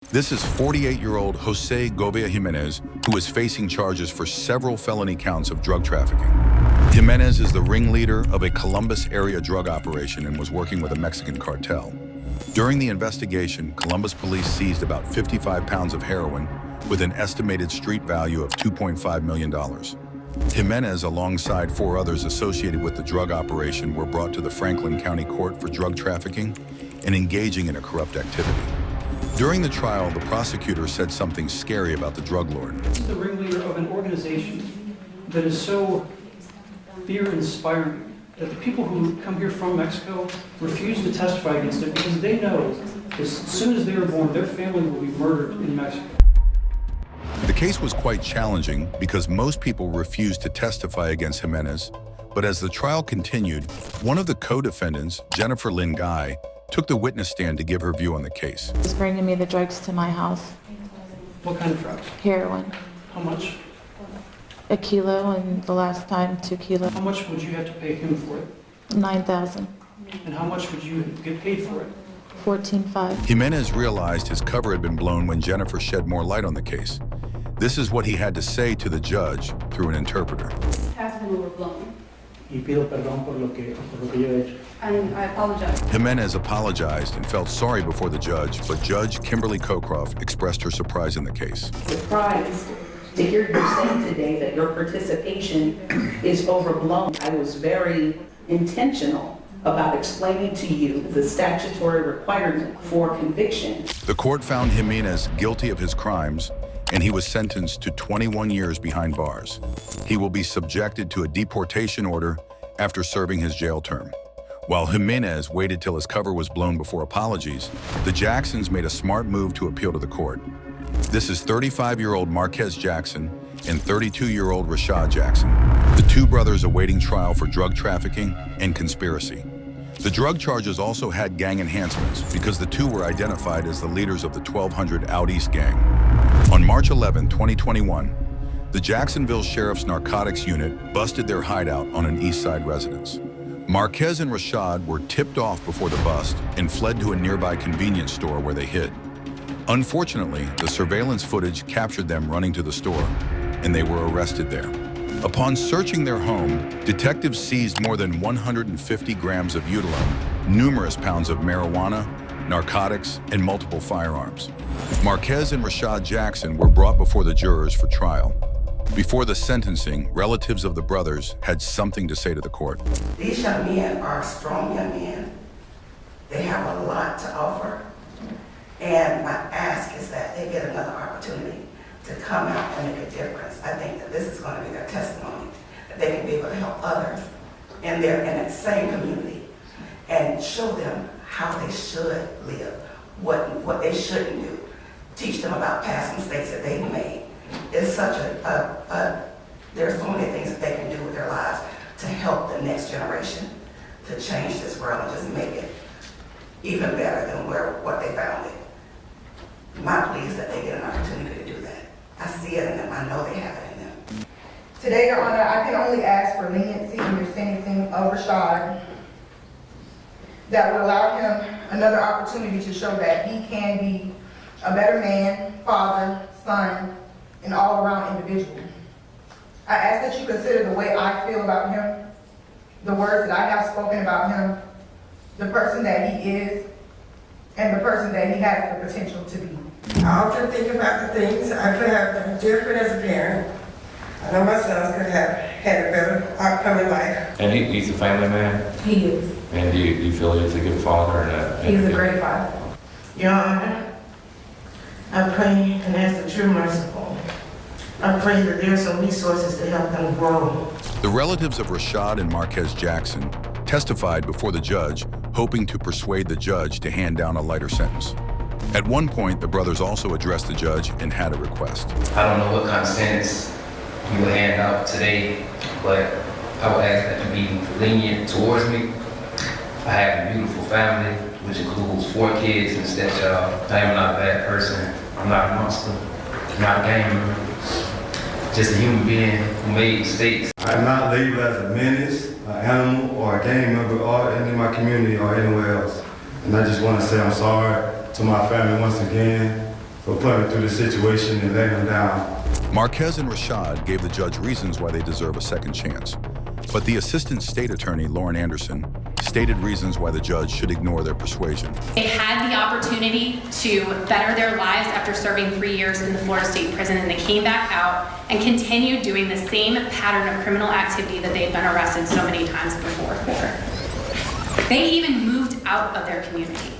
This is 48-year-old Jose Govea Jimenez, who is facing charges for several felony counts of drug trafficking. Jimenez is the ringleader of a Columbus area drug operation and was working with a Mexican cartel. During the investigation, Columbus police seized about 55 pounds of heroin with an estimated street value of $2.5 million. Jimenez, alongside 4 others associated with the drug operation, were brought to the Franklin County Court for drug trafficking and engaging in a corrupt activity. During the trial, the prosecutor said something scary about the drug lord. He's the ringleader of an organization that is so fear-inspiring that the people who come here from Mexico refuse to testify against it because they know as soon as they are born, their family will be murdered in Mexico. The case was quite challenging because most people refused to testify against Jimenez, but as the trial continued, one of the co-defendants, Jennifer Lynn Guy, took the witness stand to give her view on the case. He's bringing me the drugs to my house. What kind of drugs? Heroin. How much? 1 kilo, and the last time 2 kilos. How much would you have to pay him for it? $9,000. And how much would you get paid for it? $14,500. Jimenez realized his cover had been blown when Jennifer shed more light on the case. This is what he had to say to the judge through an interpreter. Has been overblown, Y pido perdón por lo que yo he hecho. and I apologize. Jimenez apologized and felt sorry before the judge, but Judge Kimberly Cockcroft expressed her surprise in the case. Surprised to hear you say today that your participation is overblown. I was very intentional about explaining to you the statutory requirement for conviction. The court found Jimenez guilty of his crimes, and he was sentenced to 21 years behind bars. He will be subjected to a deportation order after serving his jail term. While Jimenez waited till his cover was blown before apologies, the Jacksons made a smart move to appeal to the court. This is 35-year-old Marquez Jackson and 32-year-old Rashad Jackson, the 2 brothers awaiting trial for drug trafficking and conspiracy. The drug charges also had gang enhancements because the 2 were identified as the leaders of the 1200 Out East gang. On March 11, 2021, the Jacksonville Sheriff's Narcotics Unit busted their hideout on an East Side residence. Marquez and Rashad were tipped off before the bust and fled to a nearby convenience store where they hid. Unfortunately, the surveillance footage captured them running to the store, and they were arrested there. Upon searching their home, detectives seized more than 150 grams of Utilum, numerous pounds of marijuana, narcotics, and multiple firearms. Marquez and Rashad Jackson were brought before the jurors for trial. Before the sentencing, relatives of the brothers had something to say to the court. These young men are strong young men. They have a lot to offer. And my ask is that they get another opportunity to come out and make a difference. I think that this is going to be their testimony, that they can be able to help others in that same community and show them how they should live, what they shouldn't do, teach them about past mistakes that they've made. It's such there's so many things that they can do with their lives to help the next generation to change this world and just make it even better than what they found it. My plea is that they get an opportunity to do that. I see it in them, I know they have it in them. Today, Your Honor, I can only ask for leniency in your sentencing of Rashad that would allow him another opportunity to show that he can be a better man, father, son, and all-around individual. I ask that you consider the way I feel about him, the words that I have spoken about him, the person that he is, and the person that he has the potential to be. I often think about the things I could have done different as a parent. I know my sons could have had a better outcome in life. And he's a family man? He is. And do you feel he's a good father? He's a great father. Your Honor, I pray and ask the true merciful. I pray that there's some resources to help them grow. The relatives of Rashad and Marquez Jackson testified before the judge, hoping to persuade the judge to hand down a lighter sentence. At one point, the brothers also addressed the judge and had a request. I don't know what kind of sentence you will hand out today, but I would ask that you be lenient towards me. I have a beautiful family, which includes 4 kids and a stepchild. I am not a bad person. I'm not a monster. I'm not a gang member. Just a human being who made mistakes. I am not labeled as a menace, an animal, or a gang member, or in my community or anywhere else. And I just want to say I'm sorry to my family once again. for putting me through the situation and letting them down. Marquez and Rashad gave the judge reasons why they deserve a second chance. But the assistant state attorney, Lauren Anderson, stated reasons why the judge should ignore their persuasion. They had the opportunity to better their lives after serving 3 years in the Florida State Prison, and they came back out and continued doing the same pattern of criminal activity that they had been arrested so many times before for. They even moved out of their community.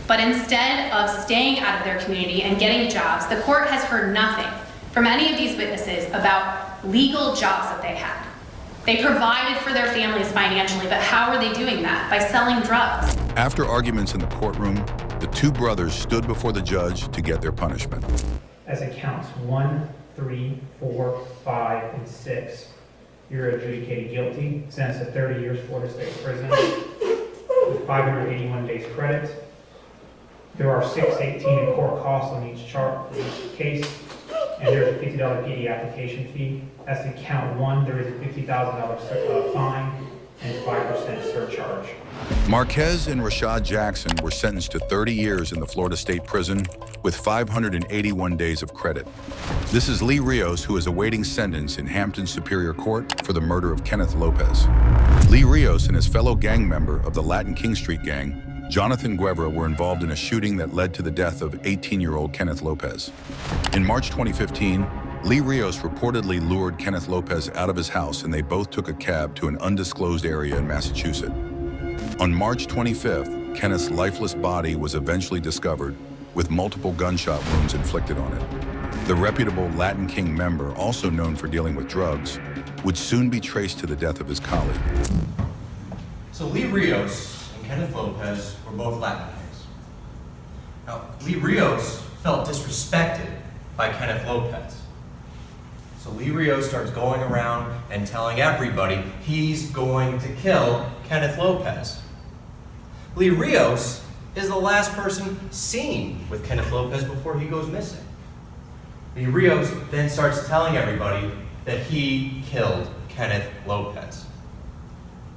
But instead of staying out of their community and getting jobs, the court has heard nothing from any of these witnesses about legal jobs that they had. They provided for their families financially, but how are they doing that? By selling drugs. After arguments in the courtroom, the two brothers stood before the judge to get their punishment. As it counts 1, 3, 4, 5, and 6, you're adjudicated guilty, sentenced to 30 years Florida State Prison with 581 days credit. There are $618 in court costs on each case, and there's a $50 PD application fee. As to count 1, there is a $50,000 fine and 5% surcharge. Marquez and Rashad Jackson were sentenced to 30 years in the Florida State Prison with 581 days of credit. This is Lee Rios, who is awaiting sentence in Hampton Superior Court for the murder of Kenneth Lopez. Lee Rios and his fellow gang member of the Latin King Street gang, Jonathan Guevara, were involved in a shooting that led to the death of 18-year-old Kenneth Lopez. In March 2015, Lee Rios reportedly lured Kenneth Lopez out of his house, and they both took a cab to an undisclosed area in Massachusetts. On March 25th, Kenneth's lifeless body was eventually discovered with multiple gunshot wounds inflicted on it. The reputable Latin King member, also known for dealing with drugs, would soon be traced to the death of his colleague. So Lee Rios and Kenneth Lopez were both Latin Kings. Now, Lee Rios felt disrespected by Kenneth Lopez. So Lee Rios starts going around and telling everybody he's going to kill Kenneth Lopez. Lee Rios is the last person seen with Kenneth Lopez before he goes missing. Lee Rios then starts telling everybody that he killed Kenneth Lopez.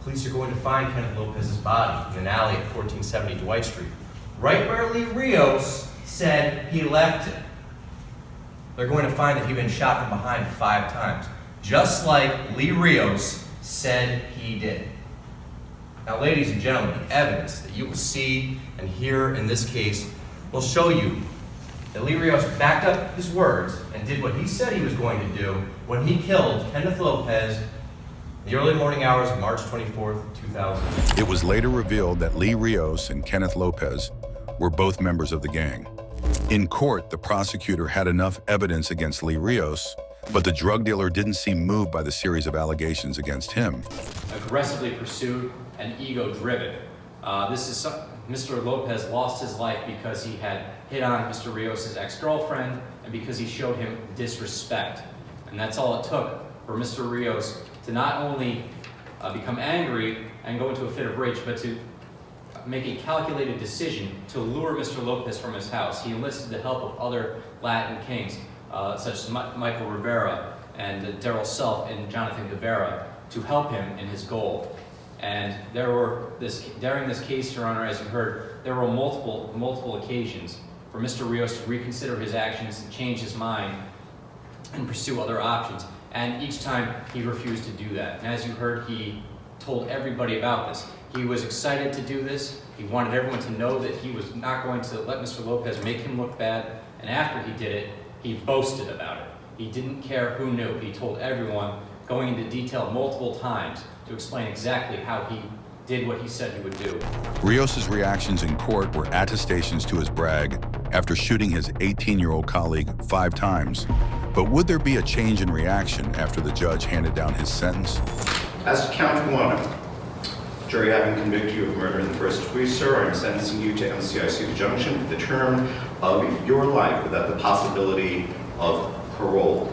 Police are going to find Kenneth Lopez's body in an alley at 1470 Dwight Street, right where Lee Rios said he left it. They're going to find that he'd been shot from behind 5 times, just like Lee Rios said he did. Now, ladies and gentlemen, the evidence that you will see and hear in this case will show you that Lee Rios backed up his words and did what he said he was going to do when he killed Kenneth Lopez in the early morning hours of March 24th, 2000. It was later revealed that Lee Rios and Kenneth Lopez were both members of the gang. In court, the prosecutor had enough evidence against Lee Rios, but the drug dealer didn't seem moved by the series of allegations against him. Aggressively pursued and ego-driven. Mr. Lopez lost his life because he had hit on Mr. Rios' ex-girlfriend and because he showed him disrespect. And that's all it took for Mr. Rios to not only become angry and go into a fit of rage, but to make a calculated decision to lure Mr. Lopez from his house. He enlisted the help of other Latin kings, such as Michael Rivera and Daryl Self and Jonathan Guevara, to help him in his goal. And during this case, Your Honor, as you heard, there were multiple occasions for Mr. Rios to reconsider his actions, to change his mind, and pursue other options. And each time he refused to do that. And as you heard, he told everybody about this. He was excited to do this. He wanted everyone to know that he was not going to let Mr. Lopez make him look bad. And after he did it, he boasted about it. He didn't care who knew. He told everyone, going into detail multiple times, to explain exactly how he did what he said he would do. Rios' reactions in court were attestations to his brag after shooting his 18-year-old colleague 5 times. But would there be a change in reaction after the judge handed down his sentence? As to count 1, jury having convicted you of murder in the first degree, sir, I'm sentencing you to MCIC injunction for the term of your life without the possibility of parole.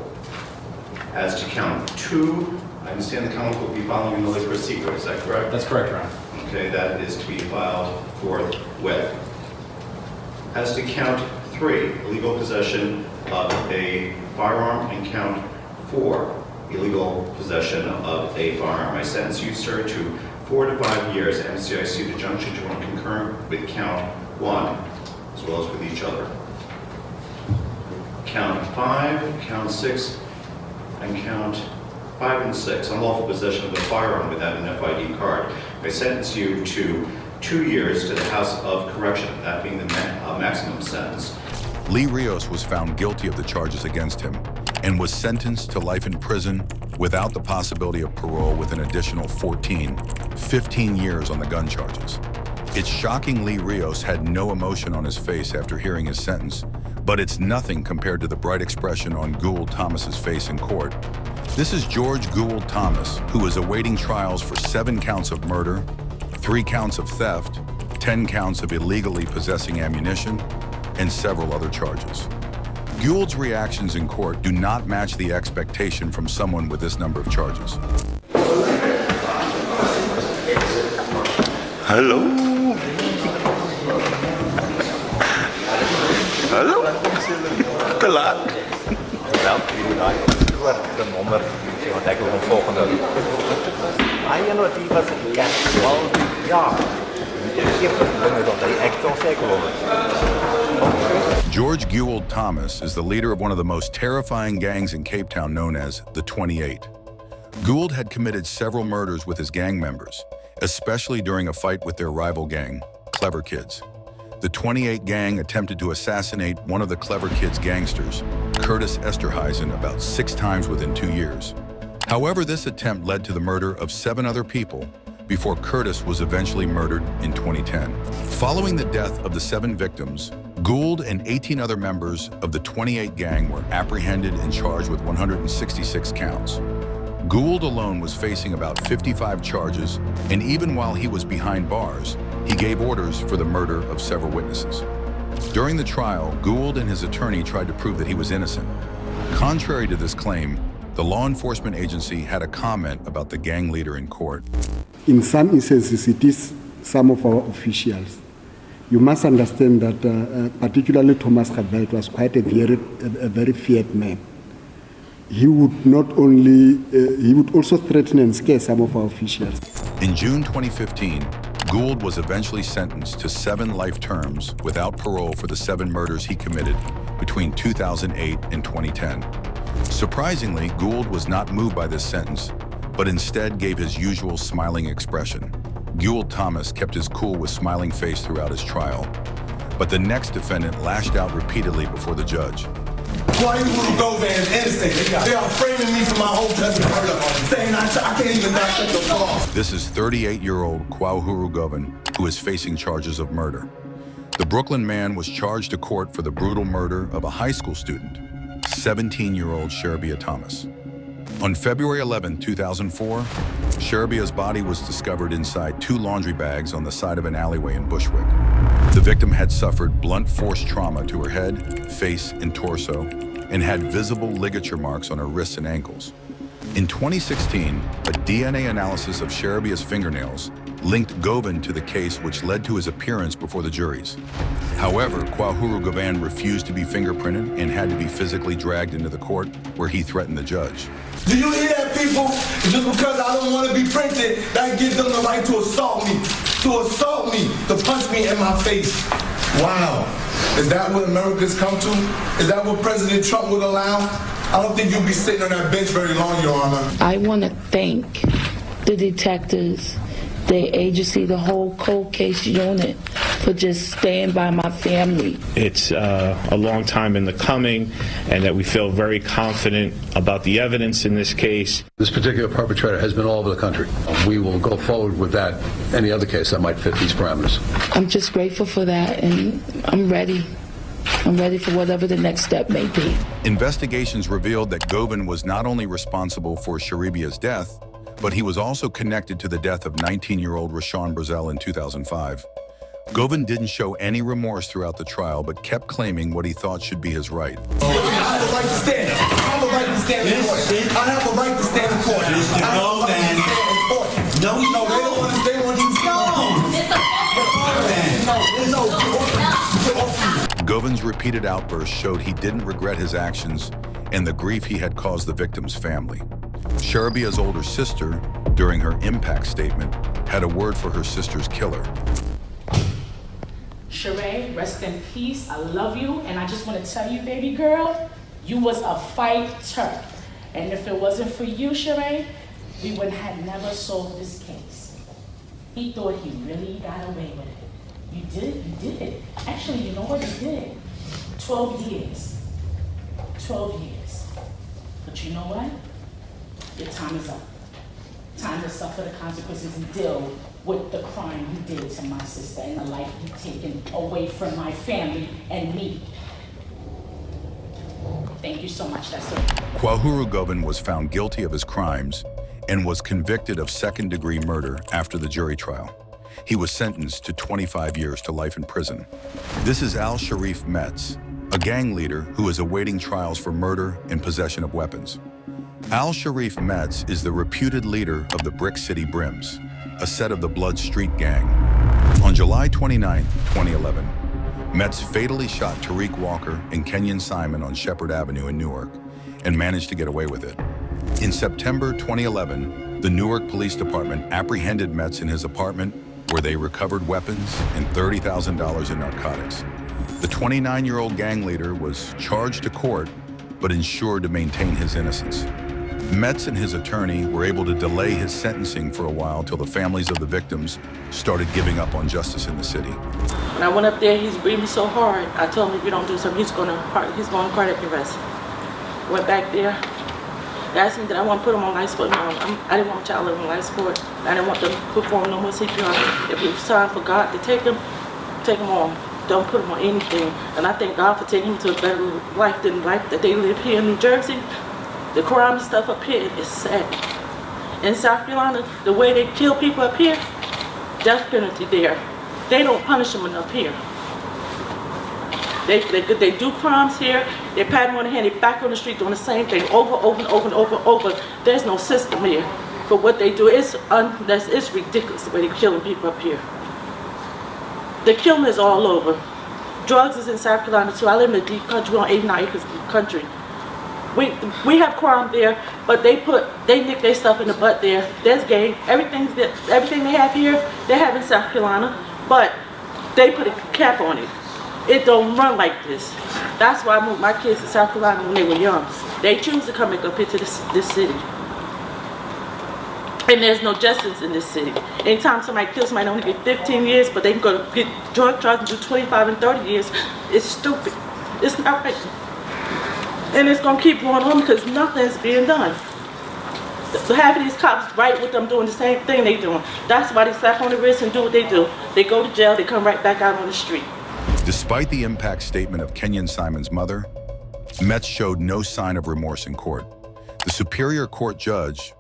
As to count 2, I understand the count will be following the liquor secret, is that correct? That's correct, Your Honor. Okay, that is to be filed forthwith. As to count 3, illegal possession of a firearm, and count 4, illegal possession of a firearm. I sentence you, sir, to 4 to 5 years MCIC injunction to run concurrent with count 1, as well as with each other. count 5, count 6, and count 5 and 6, unlawful possession of a firearm without an FID card. I sentence you to 2 years to the House of Correction, that being the maximum sentence. Lee Rios was found guilty of the charges against him and was sentenced to life in prison without the possibility of parole with an additional 15 years on the gun charges. It's shocking Lee Rios had no emotion on his face after hearing his sentence, but it's nothing compared to the bright expression on Gould Thomas's face in court. This is George Gould Thomas, who is awaiting trials for 7 counts of murder, 3 counts of theft, 10 counts of illegally possessing ammunition, and several other charges. Gould's reactions in court do not match the expectation from someone with this number of charges. Hallo? Hallo? Te laat. Wel, jullie daar de nummer, want ik wil een volgende. Je nog die was wel, ja. Je hebt dat hij echt wel zeker George Gould Thomas is the leader of one of the most terrifying gangs in Cape Town known as the 28. Gould had committed several murders with his gang members, especially during a fight with their rival gang, Clever Kids. The 28 gang attempted to assassinate one of the Clever Kids gangsters, Curtis Esterhuizen, about 6 times within 2 years. However, this attempt led to the murder of 7 other people before Curtis was eventually murdered in 2010. Following the death of the 7 victims, Gould and 18 other members of the 28 gang were apprehended and charged with 166 counts. Gould alone was facing about 55 charges, and even while he was behind bars, he gave orders for the murder of several witnesses. During the trial, Gould and his attorney tried to prove that he was innocent. Contrary to this claim, the law enforcement agency had a comment about the gang leader in court. In some instances, it is some of our officials. You must understand that particularly Thomas Gavelt was quite a very feared man. He would not only, he would also threaten and scare some of our officials. In June 2015, Gould was eventually sentenced to 7 life terms without parole for the 7 murders he committed between 2008 and 2010. Surprisingly, Gould was not moved by this sentence, but instead gave his usual smiling expression. Gould Thomas kept his cool with smiling face throughout his trial, but the next defendant lashed out repeatedly before the judge. Kwahuru Govan is innocent. They are framing me for my Old Testament murder, saying I can't even dissect the flaw. This is 38-year-old Kwahuru Govan, who is facing charges of murder. The Brooklyn man was charged to court for the brutal murder of a high school student, 17-year-old Sherbia Thomas. On February 11, 2004, Sherbia's body was discovered inside 2 laundry bags on the side of an alleyway in Bushwick. The victim had suffered blunt force trauma to her head, face, and torso, and had visible ligature marks on her wrists and ankles. In 2016, a DNA analysis of Sherebia's fingernails linked Govan to the case, which led to his appearance before the juries. However, Kwahuru Govan refused to be fingerprinted and had to be physically dragged into the court, where he threatened the judge. Do you hear that, people? Just because I don't want to be printed, that gives them the right to assault me, to punch me in my face. Wow. Is that what America's come to? Is that what President Trump would allow? I don't think you'll be sitting on that bench very long, Your Honor. I want to thank the detectives, the agency, the whole cold case unit for just staying by my family. It's a long time in the coming, and that we feel very confident about the evidence in this case. This particular perpetrator has been all over the country. We will go forward with that. Any other case that might fit these parameters. I'm just grateful for that, and I'm ready. I'm ready for whatever the next step may be. Investigations revealed that Govan was not only responsible for Sherebia's death, but he was also connected to the death of 19-year-old Rashawn Brazel in 2005. Govan didn't show any remorse throughout the trial, but kept claiming what he thought should be his right. I have a right to stand. I have a right to stand in court. I have a right to stand in court. I have a right to stand in court. No, they don't want to stay on these. Govan's repeated outbursts showed he didn't regret his actions and the grief he had caused the victim's family. Sherebia's older sister, during her impact statement, had a word for her sister's killer. Sheree, rest in peace. I love you, and I just want to tell you, baby girl, You was a fighter. And if it wasn't for you, Sheree, we would have never solved this case. He thought he really got away with it. You did. Actually, you know what you did? 12 years. 12 years. But you know what? Your time is up. Time to suffer the consequences and deal with the crime you did to my sister and the life you've taken away from my family and me. Thank you so much, that's it. Kwahuru Govan was found guilty of his crimes and was convicted of second-degree murder after the jury trial. He was sentenced to 25 years to life in prison. This is Al Sharif Metz, a gang leader who is awaiting trials for murder and possession of weapons. Al Sharif Metz is the reputed leader of the Brick City Brims, a set of the Blood Street Gang. On July 29, 2011, Metz fatally shot Tariq Walker and Kenyon Simon on Shepherd Avenue in Newark and managed to get away with it. In September 2011, the Newark Police Department apprehended Metz in his apartment where they recovered weapons and $30,000 in narcotics. The 29-year-old gang leader was charged to court, but ensured to maintain his innocence. Metz and his attorney were able to delay his sentencing for a while till the families of the victims started giving up on justice in the city. When I went up there, he's breathing so hard. I told him if you don't do something, he's going to cardiac arrest. Went back there. They asked me that I want to put him on life support. No, I didn't want child living on life support. I didn't want them to perform no more CPR. If it was time for God to take him on. Don't put him on anything. And I thank God for taking him to a better life than the life that they live here in New Jersey. The crime and stuff up here is sad. In South Carolina, the way they kill people up here, death penalty there. They don't punish them enough here. They do crimes here, they pat them on the hand, they back on the street doing the same thing over. There's no system here for what they do. It's ridiculous the way they're killing people up here. The killing is all over. Drugs is in South Carolina too. I live in the deep country, on 89 acres of deep country. We have crime there, but they nick their stuff in the butt there. There's gang. Everything they have here, they have in South Carolina, but they put a cap on it. It don't run like this. That's why I moved my kids to South Carolina when they were young. They choose to come up here to this city. And there's no justice in this city. Anytime somebody kills somebody, they only get 15 years, but they can go to get drug charges and do 25 and 30 years. It's stupid. It's not right. And it's going to keep going on because nothing's being done. Half of these cops right with them doing the same thing they doing. That's why they slap on the wrist and do what they do. They go to jail, they come right back out on the street. Despite the impact statement of Kenyon Simon's mother, Metz showed no sign of remorse in court. The Superior Court judge